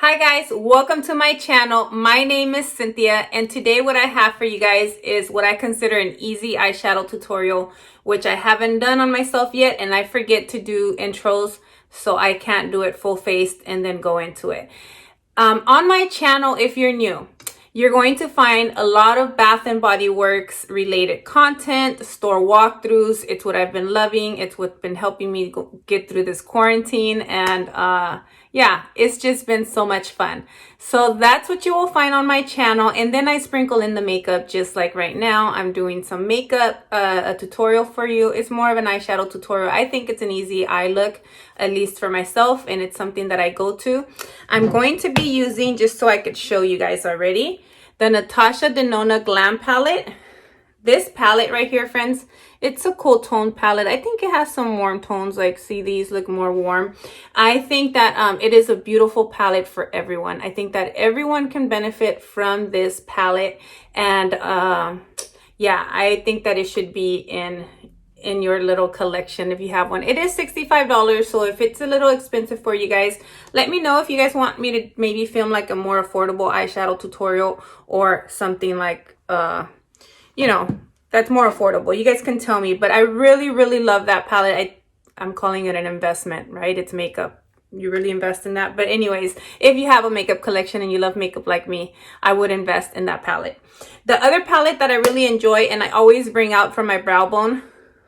Hi guys, welcome to my channel. My name is Cynthia, and today what I have for you guys is what I consider an easy eyeshadow tutorial, which I haven't done on myself yet, and I forget to do intros, so I can't do it full-faced and then go into it. On my channel, if you're new, you're going to find a lot of Bath and Body Works related content, store walkthroughs. It's what I've been loving. It's what's been helping me get through this quarantine, and yeah, it's just been so much fun. So that's what you will find on my channel. And then I sprinkle in the makeup, just like right now. I'm doing some makeup, a tutorial for you. It's more of an eyeshadow tutorial. I think it's an easy eye look, at least for myself, and it's something that I go to. I'm going to be using, just so I could show you guys already, the Natosha Denona Glam palette. This palette right here, friends, it's a cool tone palette. I think it has some warm tones, like see, these look more warm. I think that it is a beautiful palette for everyone. I think that everyone can benefit from this palette, and yeah, I think that it should be in your little collection if you have one. It is $65, so if it's a little expensive for you guys, let me know if you guys want me to maybe film like a more affordable eyeshadow tutorial or something like you know, that's more affordable. You guys can tell me, but I really love that palette. I'm calling it an investment, right? It's makeup. You really invest in that. But anyways, if you have a makeup collection and you love makeup like me, I would invest in that palette. The other palette that I really enjoy and I always bring out from my brow bone,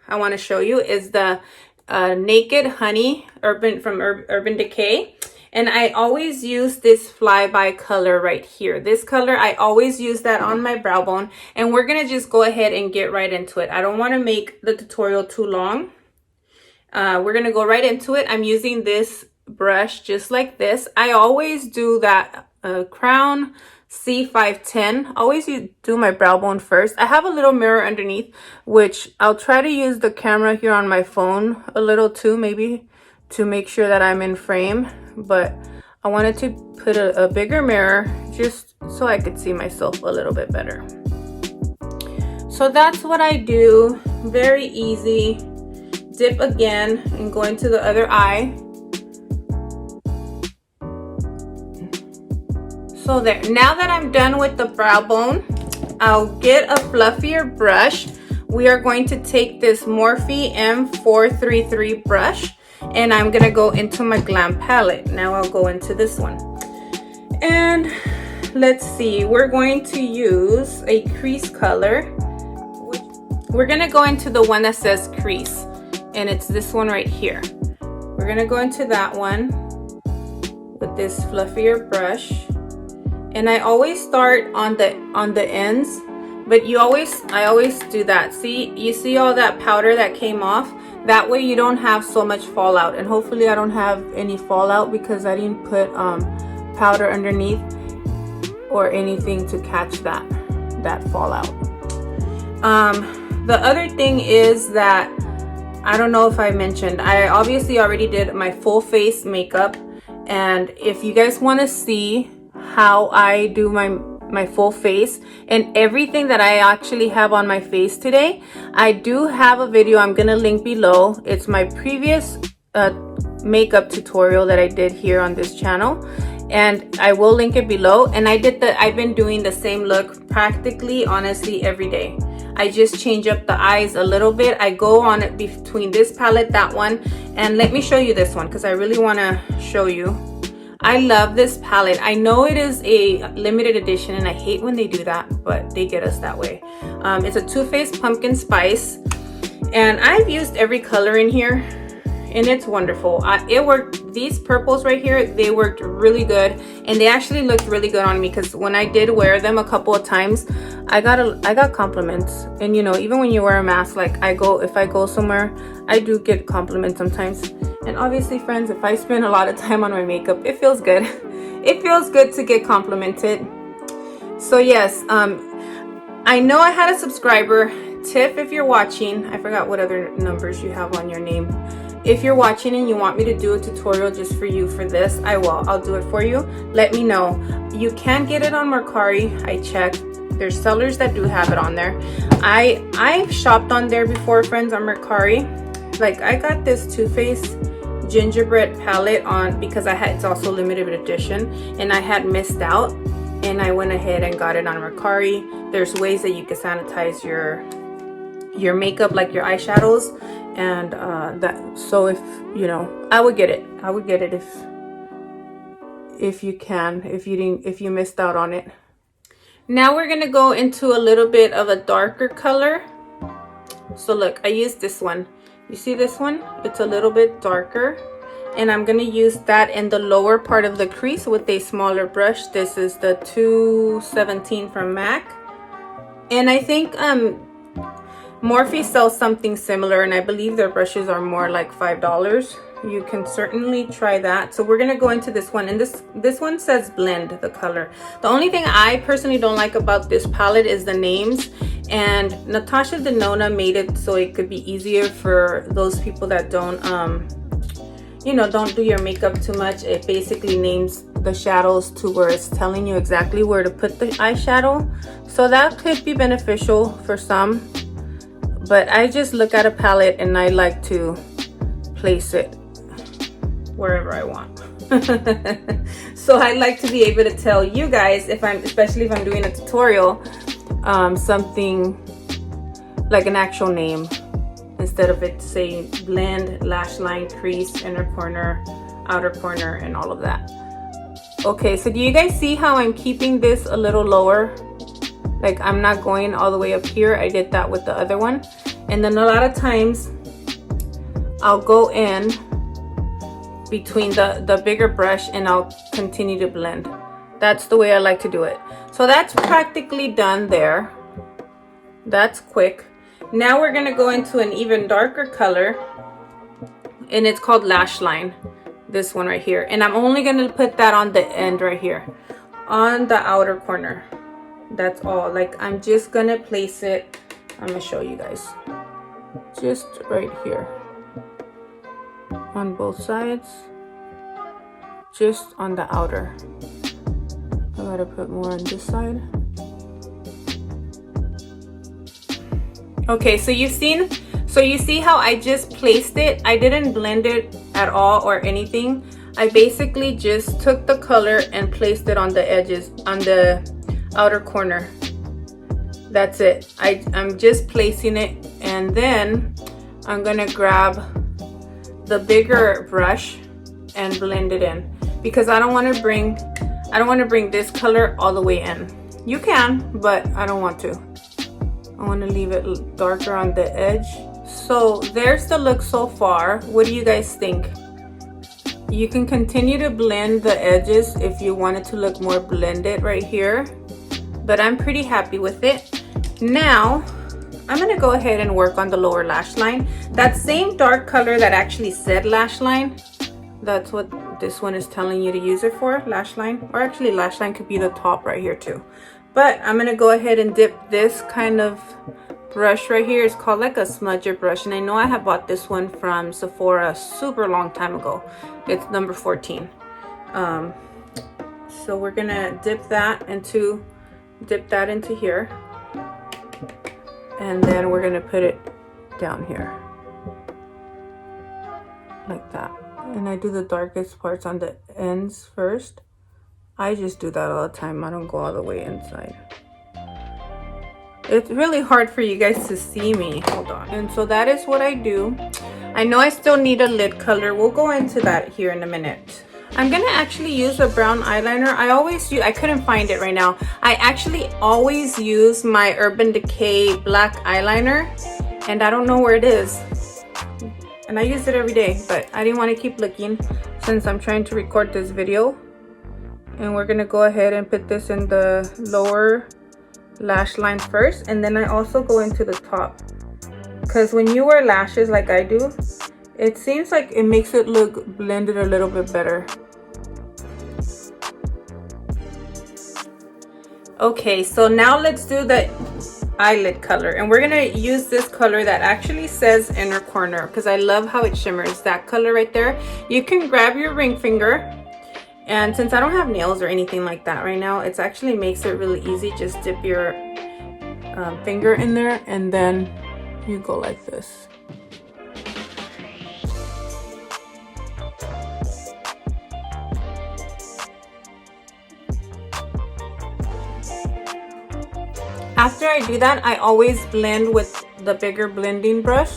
I want to show you, is the Naked Honey from Urban Decay. And I always use this Flyby color right here. This color, I always use that on my brow bone. And we're going to just go ahead and get right into it. I don't want to make the tutorial too long. We're going to go right into it. I'm using this brush just like this. I always do that Crown C510. Always do my brow bone first. I have a little mirror underneath, which I'll try to use the camera here on my phone a little too, maybe, to make sure that I'm in frame. But I wanted to put a bigger mirror just so I could see myself a little bit better. So that's what I do. Very easy. Dip again and go into the other eye. So there. Now that I'm done with the brow bone, I'll get a fluffier brush. We are going to take this Morphe M433 brush, and I'm gonna go into my Glam palette. Now I'll go into this one. And let's see, we're going to use a crease color. We're gonna go into the one that says crease, and it's this one right here. We're gonna go into that one with this fluffier brush. And I always start on the ends, but I always do that. See, you see all that powder that came off? That way you don't have so much fallout, and hopefully I don't have any fallout because I didn't put powder underneath or anything to catch that fallout. The other thing is that, I don't know if I mentioned, I obviously already did my full face makeup, and if you guys want to see how I do my full face and everything that I actually have on my face today, I do have a video I'm gonna link below. It's my previous makeup tutorial that I did here on this channel, and I will link it below. And I've been doing the same look practically, honestly, every day. I just change up the eyes a little bit. I go on it between this palette, that one, and let me show you this one because I really want to show you. I love this palette. I know it is a limited edition, and I hate when they do that, but they get us that way. It's a Too Faced Pumpkin Spice, and I've used every color in here, and it's wonderful. It worked. These purples right here, they worked really good, and they actually looked really good on me because when I did wear them a couple of times, I got compliments. And you know, even when you wear a mask, like if I go somewhere, I do get compliments sometimes. And obviously, friends, if I spend a lot of time on my makeup, it feels good. It feels good to get complimented. So yes, I know I had a subscriber, Tiff, if you're watching. I forgot what other numbers you have on your name. If you're watching and you want me to do a tutorial just for you for this, I will. I'll do it for you. Let me know. You can get it on Mercari. I checked. There's sellers that do have it on there. I've shopped on there before, friends, on Mercari. Like, I got this Too Faced gingerbread palette on because it's also limited edition and I had missed out, and I went ahead and got it on Mercari. There's ways that you can sanitize your makeup, like your eyeshadows, and so if you know, I would get it if you can, if you missed out on it. Now we're gonna go into a little bit of a darker color. So look, I used this one. You see this one? It's a little bit darker, and I'm gonna use that in the lower part of the crease with a smaller brush. This is the 217 from MAC, and I think Morphe sells something similar, and I believe their brushes are more like $5. You can certainly try that. So we're gonna go into this one, and this one says blend the color. The only thing I personally don't like about this palette is the names, and Natosha Denona made it so it could be easier for those people that don't don't do your makeup too much. It basically names the shadows to where it's telling you exactly where to put the eyeshadow, so that could be beneficial for some. But I just look at a palette and I like to place it wherever I want. So I like to be able to tell you guys, especially if I'm doing a tutorial, something like an actual name instead of it saying blend, lash line, crease, inner corner, outer corner, and all of that. Okay, so do you guys see how I'm keeping this a little lower? Like, I'm not going all the way up here. I did that with the other one. And then a lot of times I'll go in between the bigger brush and I'll continue to blend. That's the way I like to do it. So that's practically done there. That's quick. Now we're gonna go into an even darker color, and it's called Lash Line. This one right here. And I'm only gonna put that on the end right here, on the outer corner. That's all. Like, I'm just gonna place it, I'm gonna show you guys, just right here on both sides, just on the outer. I gotta put more on this side. Okay, so you see how I just placed it. I didn't blend it at all or anything. I basically just took the color and placed it on the edges, on the outer corner. That's it. I'm just placing it, and then I'm gonna grab the bigger brush and blend it in, because I don't want to bring this color all the way in. You can, but I don't want to. I want to leave it darker on the edge. So there's the look so far. What do you guys think? You can continue to blend the edges if you want it to look more blended right here, but I'm pretty happy with it. Now I'm gonna go ahead and work on the lower lash line. That same dark color that actually said lash line, that's what this one is telling you to use it for, lash line. Or actually lash line could be the top right here too. But I'm gonna go ahead and dip this kind of brush right here. It's called like a smudger brush, and I know I have bought this one from Sephora super long time ago. It's number 14. So we're gonna dip that into here, and then we're gonna put it down here like that. And I do the darkest parts on the ends first. I just do that all the time. I don't go all the way inside. It's really hard for you guys to see me. Hold on. And so that is what I do. I know I still need a lid color. We'll go into that here in a minute. I'm gonna actually use a brown eyeliner. I couldn't find it right now. I actually always use my Urban Decay black eyeliner, and I don't know where it is. And I use it every day, but I didn't want to keep looking since I'm trying to record this video. And we're gonna go ahead and put this in the lower lash line first, and then I also go into the top, because when you wear lashes like I do, it seems like it makes it look blended a little bit better. Okay, so now let's do the eyelid color, and we're gonna use this color that actually says inner corner, because I love how it shimmers. That color right there. You can grab your ring finger, and since I don't have nails or anything like that right now, it actually makes it really easy. Just dip your finger in there, and then you go like this. After I do that, I always blend with the bigger blending brush.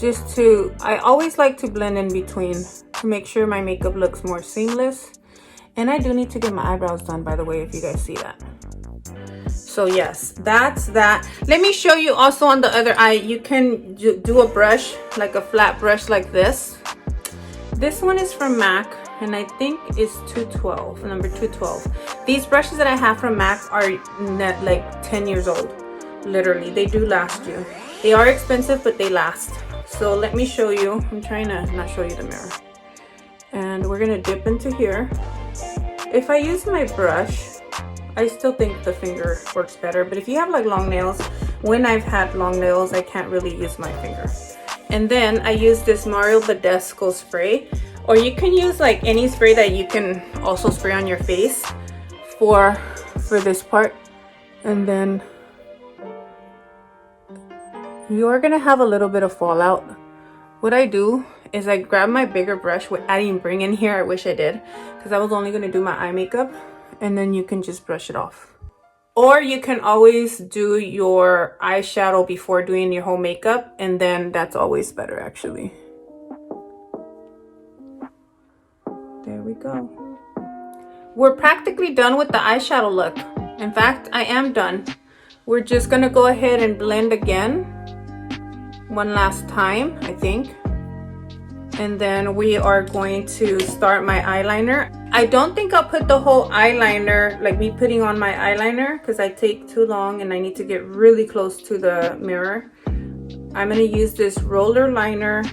I always like to blend in between to make sure my makeup looks more seamless. And I do need to get my eyebrows done, by the way, if you guys see that. So yes, that's that. Let me show you also on the other eye. You can do a brush, like a flat brush like this. This one is from MAC, and I think it's 212, number 212. These brushes that I have from MAC are like 10 years old. Literally, they do last you. They are expensive, but they last. So let me show you. I'm trying to not show you the mirror. And we're gonna dip into here. If I use my brush, I still think the finger works better, but if you have like long nails, when I've had long nails, I can't really use my finger. And then I use this Mario Badescu spray, or you can use like any spray that you can also spray on your face for this part. And then you are gonna have a little bit of fallout. What I do is I grab my bigger brush, which I didn't bring in here, I wish I did, because I was only gonna do my eye makeup, and then you can just brush it off. Or you can always do your eyeshadow before doing your whole makeup, and then that's always better actually. There we go. We're practically done with the eyeshadow look. In fact, I am done. We're just gonna go ahead and blend again one last time, I think. And then we are going to start my eyeliner. I don't think I'll put the whole eyeliner, like me putting on my eyeliner, because I take too long and I need to get really close to the mirror. I'm gonna use this roller liner,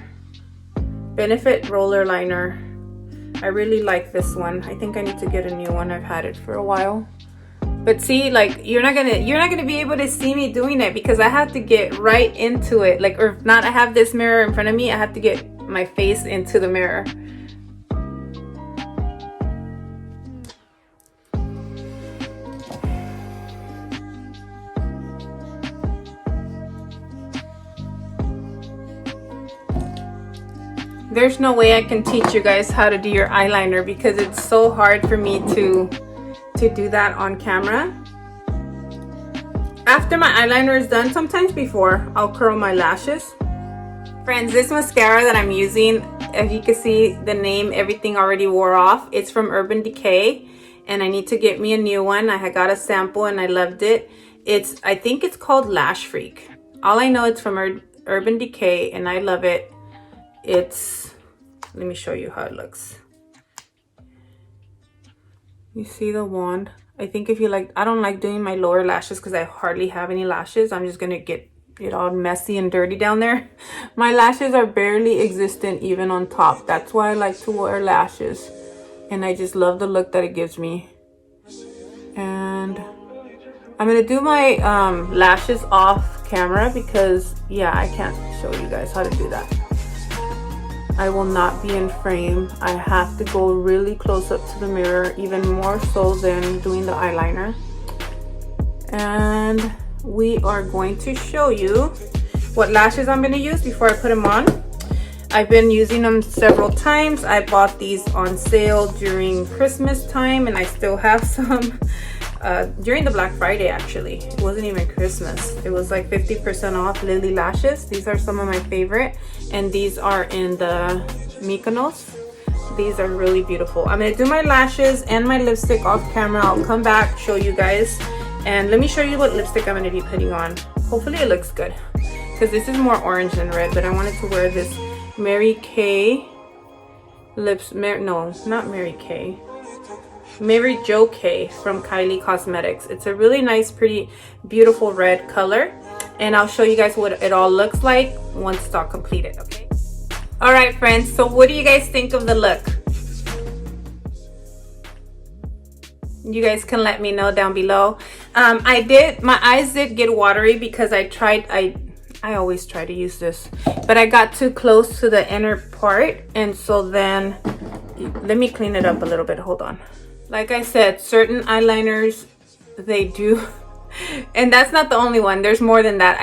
Benefit roller liner. I really like this one. I think I need to get a new one. I've had it for a while. But see, like you're not gonna be able to see me doing it because I have to get right into it. Like, or if not, I have this mirror in front of me. I have to get my face into the mirror. There's no way I can teach you guys how to do your eyeliner because it's so hard for me to do that on camera. After my eyeliner is done, sometimes before, I'll curl my lashes. Friends, this mascara that I'm using, as you can see, the name, everything already wore off. It's from Urban Decay, and I need to get me a new one. I had got a sample and I loved it. I think it's called Lash Freak. All I know, it's from Urban Decay, and I love it. Let me show you how it looks. You see the wand? I think if you like, I don't like doing my lower lashes because I hardly have any lashes. I'm just gonna get it all messy and dirty down there. My lashes are barely existent even on top. That's why I like to wear lashes. And I just love the look that it gives me. And I'm gonna do my lashes off camera because yeah, I can't show you guys how to do that. I will not be in frame. I have to go really close up to the mirror, even more so than doing the eyeliner. And we are going to show you what lashes I'm going to use before I put them on. I've been using them several times. I bought these on sale during Christmas time, and I still have some during the Black Friday. Actually, it wasn't even Christmas. It was like 50% off Lily lashes. These are some of my favorite, and these are in the Mykonos. These are really beautiful. I'm going to do my lashes and my lipstick off camera. I'll come back, show you guys, and let me show you what lipstick I'm going to be putting on. Hopefully it looks good because this is more orange than red, but I wanted to wear this Mary Kay no, not Mary Kay, Mary Jo Kay from Kylie Cosmetics. It's a really nice, pretty, beautiful red color, and I'll show you guys what it all looks like once it's all completed. Okay. All right, friends. So what do you guys think of the look? You guys can let me know down below. My eyes did get watery because I always try to use this, but I got too close to the inner part, and so then let me clean it up a little bit. Hold on. Like I said, certain eyeliners, they do, and that's not the only one. There's more than that.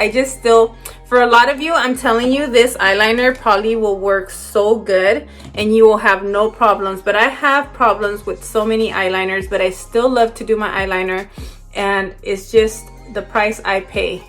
For a lot of you, I'm telling you, this eyeliner probably will work so good and you will have no problems. But I have problems with so many eyeliners, but I still love to do my eyeliner, and it's just the price I pay.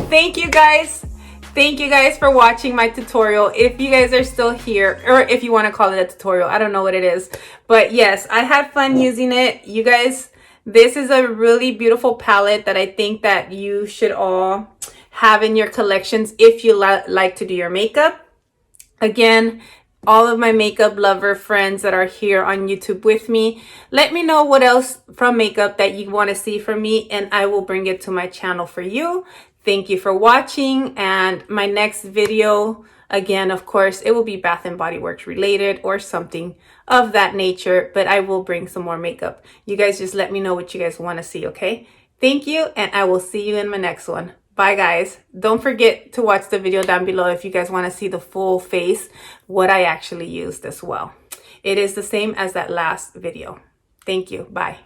Thank you guys. Thank you guys for watching my tutorial. If you guys are still here, or if you want to call it a tutorial, I don't know what it is. But yes, I had fun using it. You guys, this is a really beautiful palette that I think that you should all have in your collections if you like to do your makeup. Again, all of my makeup lover friends that are here on YouTube with me, let me know what else from makeup that you want to see from me, and I will bring it to my channel for you. Thank you for watching, and my next video, again, of course, it will be Bath and Body Works related or something of that nature, but I will bring some more makeup. You guys just let me know what you guys want to see, okay? Thank you, and I will see you in my next one. Bye guys. Don't forget to watch the video down below if you guys want to see the full face, what I actually used as well. It is the same as that last video. Thank you. Bye.